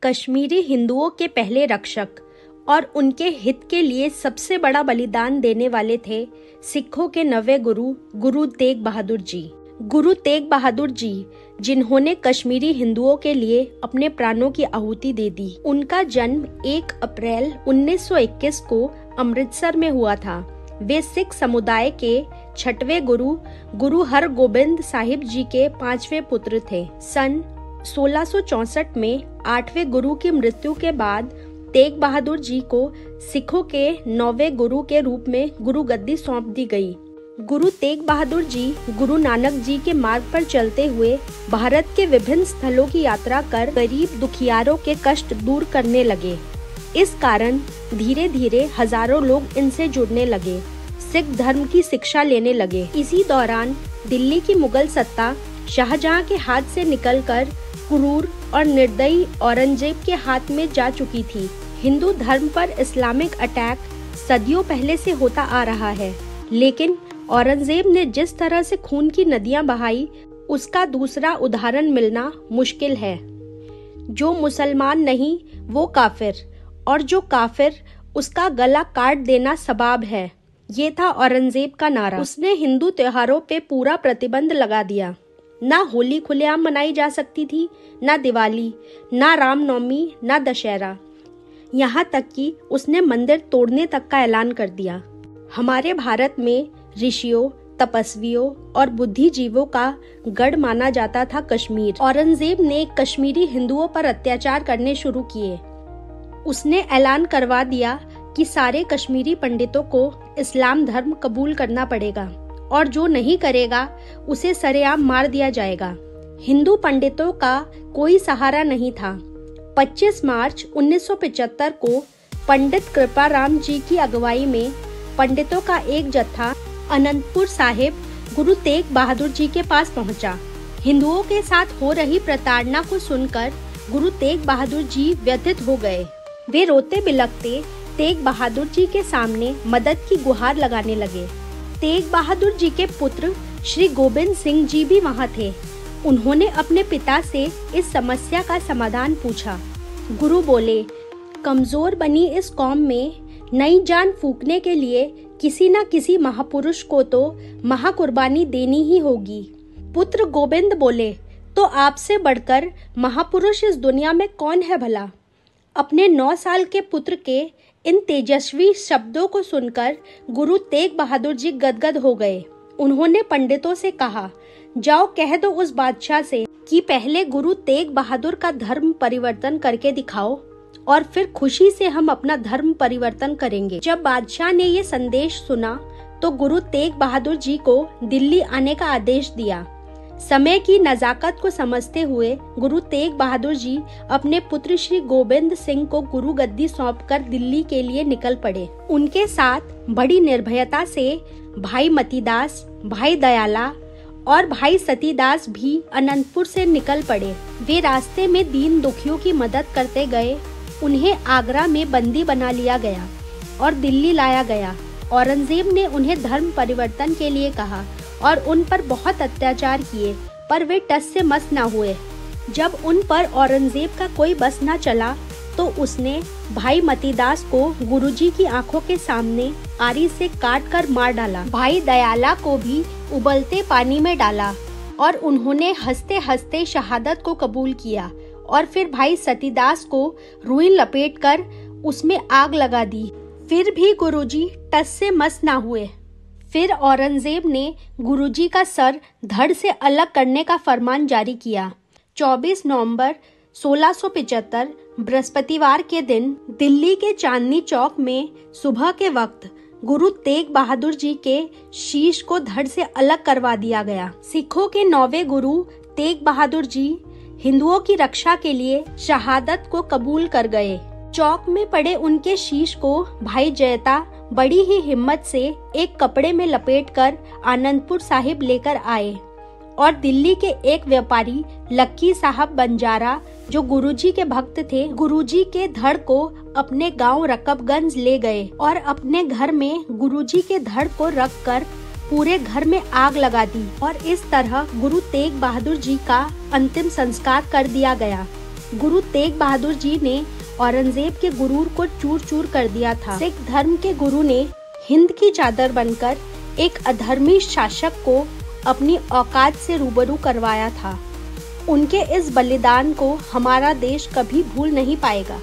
कश्मीरी हिंदुओं के पहले रक्षक और उनके हित के लिए सबसे बड़ा बलिदान देने वाले थे सिखों के नवे गुरु, गुरु तेग बहादुर जी। गुरु तेग बहादुर जी, जिन्होंने कश्मीरी हिंदुओं के लिए अपने प्राणों की आहुति दे दी। उनका जन्म 1 अप्रैल 1921 को अमृतसर में हुआ था। वे सिख समुदाय के 6वें गुरु, गुरु हरगोबिंद साहिब जी के 5वें पुत्र थे। सन 1664 में 8वें गुरु की मृत्यु के बाद तेग बहादुर जी को सिखों के 9वें गुरु के रूप में गुरु गद्दी सौंप दी गई। गुरु तेग बहादुर जी गुरु नानक जी के मार्ग पर चलते हुए भारत के विभिन्न स्थलों की यात्रा कर गरीब दुखियारों के कष्ट दूर करने लगे। इस कारण धीरे धीरे हजारों लोग इनसे जुड़ने लगे, सिख धर्म की शिक्षा लेने लगे। इसी दौरान दिल्ली की मुगल सत्ता शाहजहां के हाथ से निकलकर क्रूर और निर्दयी औरंगजेब के हाथ में जा चुकी थी। हिंदू धर्म पर इस्लामिक अटैक सदियों पहले से होता आ रहा है, लेकिन औरंगजेब ने जिस तरह से खून की नदियां बहाई, उसका दूसरा उदाहरण मिलना मुश्किल है। जो मुसलमान नहीं वो काफिर, और जो काफिर उसका गला काट देना सबाब है। ये था औरंगजेब का नारा। उसने हिंदू त्योहारों पे पूरा प्रतिबंध लगा दिया। ना होली खुलेआम मनाई जा सकती थी, ना दिवाली, ना रामनवमी, ना दशहरा। यहाँ तक कि उसने मंदिर तोड़ने तक का ऐलान कर दिया। हमारे भारत में ऋषियों, तपस्वियों और बुद्धिजीवों का गढ़ माना जाता था कश्मीर। औरंगजेब ने कश्मीरी हिंदुओं पर अत्याचार करने शुरू किए। उसने ऐलान करवा दिया कि सारे कश्मीरी पंडितों को इस्लाम धर्म कबूल करना पड़ेगा और जो नहीं करेगा उसे सरेआम मार दिया जाएगा। हिंदू पंडितों का कोई सहारा नहीं था। 25 मार्च 1975 को पंडित कृपाराम जी की अगुवाई में पंडितों का एक जत्था अनंतपुर साहिब गुरु तेग बहादुर जी के पास पहुंचा। हिंदुओं के साथ हो रही प्रताड़ना को सुनकर गुरु तेग बहादुर जी व्यथित हो गए। वे रोते बिलखते तेग बहादुर जी के सामने मदद की गुहार लगाने लगे। तेग बहादुर जी के पुत्र श्री गोबिंद सिंह जी भी वहां थे। उन्होंने अपने पिता से इस समस्या का समाधान पूछा। गुरु बोले, कमजोर बनी इस कौम में नई जान फूंकने के लिए किसी न किसी महापुरुष को तो महाकुर्बानी देनी ही होगी। पुत्र गोविंद बोले, तो आपसे बढ़कर महापुरुष इस दुनिया में कौन है भला? अपने 9 साल के पुत्र के इन तेजस्वी शब्दों को सुनकर गुरु तेग बहादुर जी गदगद हो गए। उन्होंने पंडितों से कहा, जाओ कह दो उस बादशाह से कि पहले गुरु तेग बहादुर का धर्म परिवर्तन करके दिखाओ और फिर खुशी से हम अपना धर्म परिवर्तन करेंगे। जब बादशाह ने ये संदेश सुना तो गुरु तेग बहादुर जी को दिल्ली आने का आदेश दिया। समय की नजाकत को समझते हुए गुरु तेग बहादुर जी अपने पुत्र श्री गोविंद सिंह को गुरु गद्दी सौंपकर दिल्ली के लिए निकल पड़े। उनके साथ बड़ी निर्भयता से भाई मतीदास, भाई दयाला और भाई सतीदास भी अनंतपुर से निकल पड़े। वे रास्ते में दीन दुखियों की मदद करते गए। उन्हें आगरा में बंदी बना लिया गया और दिल्ली लाया गया। औरंगजेब ने उन्हें धर्म परिवर्तन के लिए कहा और उन पर बहुत अत्याचार किए, पर वे टस से मस न हुए। जब उन पर औरंगजेब का कोई बस न चला तो उसने भाई मतीदास को गुरुजी की आंखों के सामने आरी से काट कर मार डाला। भाई दयाला को भी उबलते पानी में डाला और उन्होंने हंसते हंसते शहादत को कबूल किया। और फिर भाई सतीदास को रुई लपेटकर उसमें आग लगा दी। फिर भी गुरुजी टस से मस ना हुए। फिर औरंगजेब ने गुरुजी का सर धड़ से अलग करने का फरमान जारी किया। 24 नवंबर 1675 बृहस्पतिवार के दिन दिल्ली के चांदनी चौक में सुबह के वक्त गुरु तेग बहादुर जी के शीश को धड़ से अलग करवा दिया गया। सिखों के 9वें गुरु तेग बहादुर जी हिंदुओं की रक्षा के लिए शहादत को कबूल कर गए। चौक में पड़े उनके शीश को भाई जयता बड़ी ही हिम्मत से एक कपड़े में लपेटकर आनंदपुर साहिब लेकर आए और दिल्ली के एक व्यापारी लक्की साहब बंजारा, जो गुरुजी के भक्त थे, गुरुजी के धड़ को अपने गांव रकबगंज ले गए और अपने घर में गुरुजी के धड़ को रखकर पूरे घर में आग लगा दी और इस तरह गुरु तेग बहादुर जी का अंतिम संस्कार कर दिया गया। गुरु तेग बहादुर जी ने औरंगजेब के गुरूर को चूर चूर कर दिया था। सिख धर्म के गुरु ने हिंद की चादर बनकर एक अधर्मी शासक को अपनी औकात से रूबरू करवाया था। उनके इस बलिदान को हमारा देश कभी भूल नहीं पाएगा।